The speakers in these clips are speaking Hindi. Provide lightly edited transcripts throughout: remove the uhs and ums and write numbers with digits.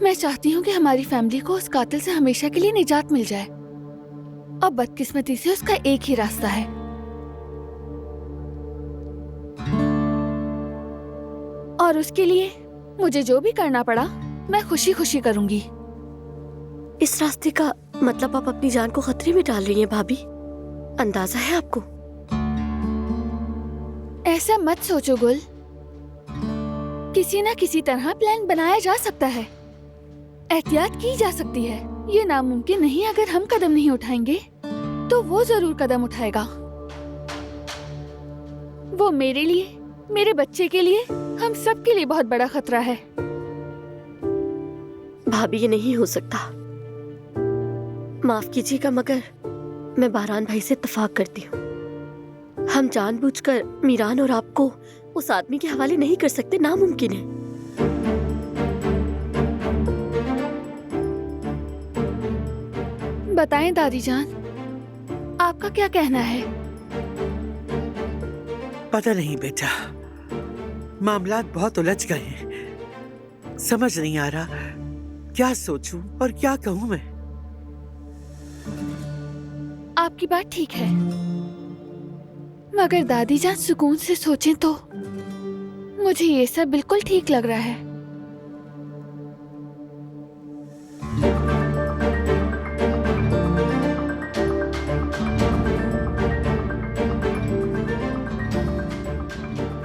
मैं चाहती हूँ कि हमारी फैमिली को उस कातिल से हमेशा के लिए निजात मिल जाए। और बदकिस्मती से उसका एक ही रास्ता है। और उसके लिए मुझे जो भी करना पड़ा मैं खुशी खुशी करूंगी। इस रास्ते का मतलब आप अपनी जान को खतरे में डाल रही हैं भाभी, अंदाजा है आपको? ऐसा मत सोचो गुल, किसी न किसी तरह प्लान बनाया जा सकता है, एहतियात की जा सकती है। ये नामुमकिन नहीं, अगर हम कदम नहीं उठाएंगे तो वो जरूर कदम उठाएगा। वो मेरे लिए, मेरे बच्चे के लिए, हम सब के लिए बहुत बड़ा खतरा है। भाभी ये नहीं हो सकता, माफ कीजिएगा मगर मैं बारान भाई से इत्तेफाक करती हूँ। हम जानबूझकर मीरान और आपको उस आदमी के हवाले नहीं कर सकते, नामुमकिन है। बताएं दादी जान, आपका क्या कहना है? पता नहीं बेटा, मामलात बहुत उलझ गए हैं। समझ नहीं आ रहा क्या सोचूं और क्या कहूं मैं। आपकी बात ठीक है, मगर दादी जान सुकून से सोचें तो मुझे ये सब बिल्कुल ठीक लग रहा है।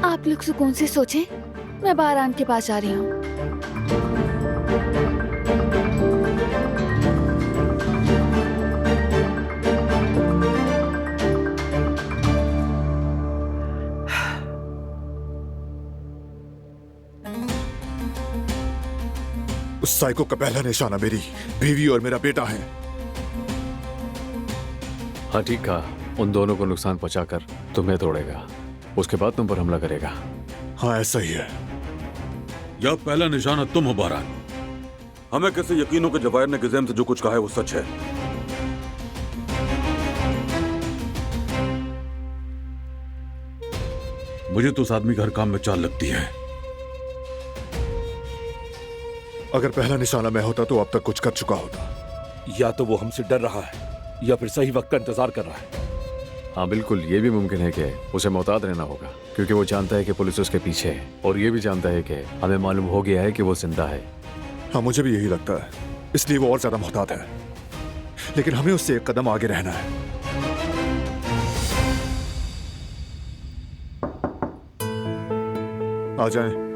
आप लोग सुकून से सोचें, मैं बारान के पास जा रही हूँ। उस साइको का पहला निशाना मेरी बीवी और मेरा बेटा है। हाँ ठीक कहा, उन दोनों को नुकसान पहुंचाकर तुम्हें तोड़ेगा, उसके बाद तुम पर हमला करेगा। हाँ ऐसा ही है। यह पहला निशाना तुम हो बारान। हमें कैसे यकीन हो कि जवाहिर ने गिज़ैम से जो कुछ कहा है वो सच है? मुझे तो उस आदमी का हर काम में चाल लगती है। अगर पहला निशाना मैं होता तो अब तक कुछ कर चुका होता। या तो वो हमसे डर रहा है या फिर सही वक्त का इंतजार कर रहा है। हाँ बिल्कुल, ये भी मुमकिन है कि उसे मोहतात रहना होगा, क्योंकि वो जानता है कि पुलिस उसके पीछे है, और ये भी जानता है कि हमें मालूम हो गया है कि वो जिंदा है। हाँ मुझे भी यही लगता है, इसलिए वो और ज्यादा मोहतात है। लेकिन हमें उससे एक कदम आगे रहना है। आ जाएं।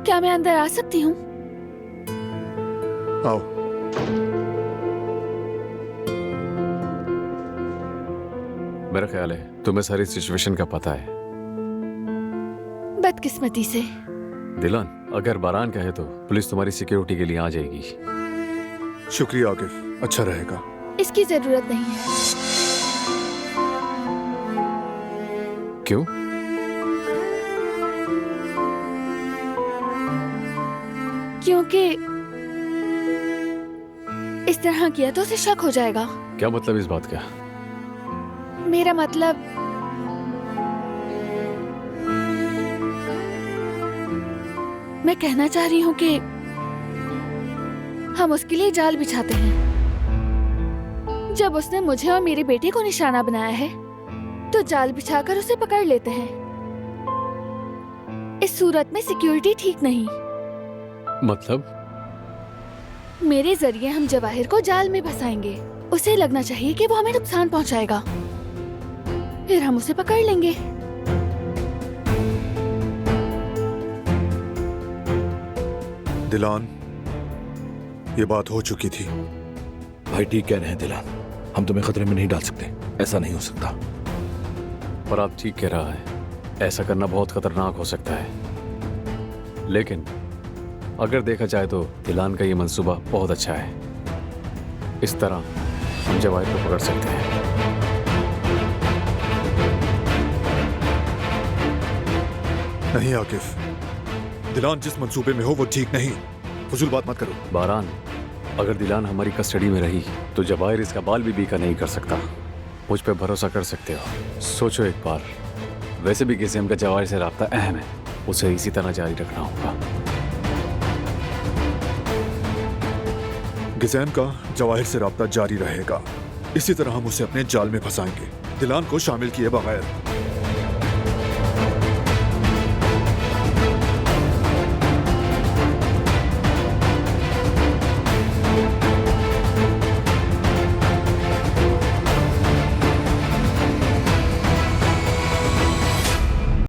क्या मैं अंदर आ सकती हूँ? आओ। मेरा ख्याल है तुम्हें सारी सिचुएशन का पता है। बदकिस्मती से। दिलान, अगर बारान कहे तो पुलिस तुम्हारी सिक्योरिटी के लिए आ जाएगी। शुक्रिया आकिफ, अच्छा रहेगा। इसकी जरूरत नहीं है। क्यों? क्योंकि इस तरह किया तो उसे शक हो जाएगा। क्या मतलब इस बात का? मेरा मतलब मैं कहना चाह रही हूँ कि हम उसके लिए जाल बिछाते हैं। जब उसने मुझे और मेरे बेटे को निशाना बनाया है तो जाल बिछाकर उसे पकड़ लेते हैं। इस सूरत में सिक्योरिटी ठीक नहीं। मतलब? मेरे जरिए हम जवाहिर को जाल में फंसाएंगे। उसे लगना चाहिए कि वो हमें नुकसान पहुंचाएगा, फिर हम उसे पकड़ लेंगे। दिलान, ये बात हो चुकी थी। भाई ठीक कह रहे हैं दिलान, हम तुम्हें खतरे में नहीं डाल सकते, ऐसा नहीं हो सकता। पर आप ठीक कह रहा है, ऐसा करना बहुत खतरनाक हो सकता है। लेकिन अगर देखा जाए तो दिलान का ये मंसूबा बहुत अच्छा है। इस तरह हम जवाहिर को पकड़ सकते हैं। नहीं आकिफ, दिलान जिस मंसूबे में हो वो ठीक नहीं। फजूल बात मत करो। बारान, अगर दिलान हमारी कस्टडी में रही तो जवाहिर इसका बाल भी बीका नहीं कर सकता। मुझ पे भरोसा कर सकते हो। सोचो एक बार, वैसे भी गिज़ैम का जवाहिर से राब्ता अहम है। उसे इसी तरह जारी रखना होगा। गिज़ैम का जवाहिर से राब्ता जारी रहेगा। इसी तरह हम उसे अपने जाल में फंसाएंगे, दिलान को शामिल किए बगैर।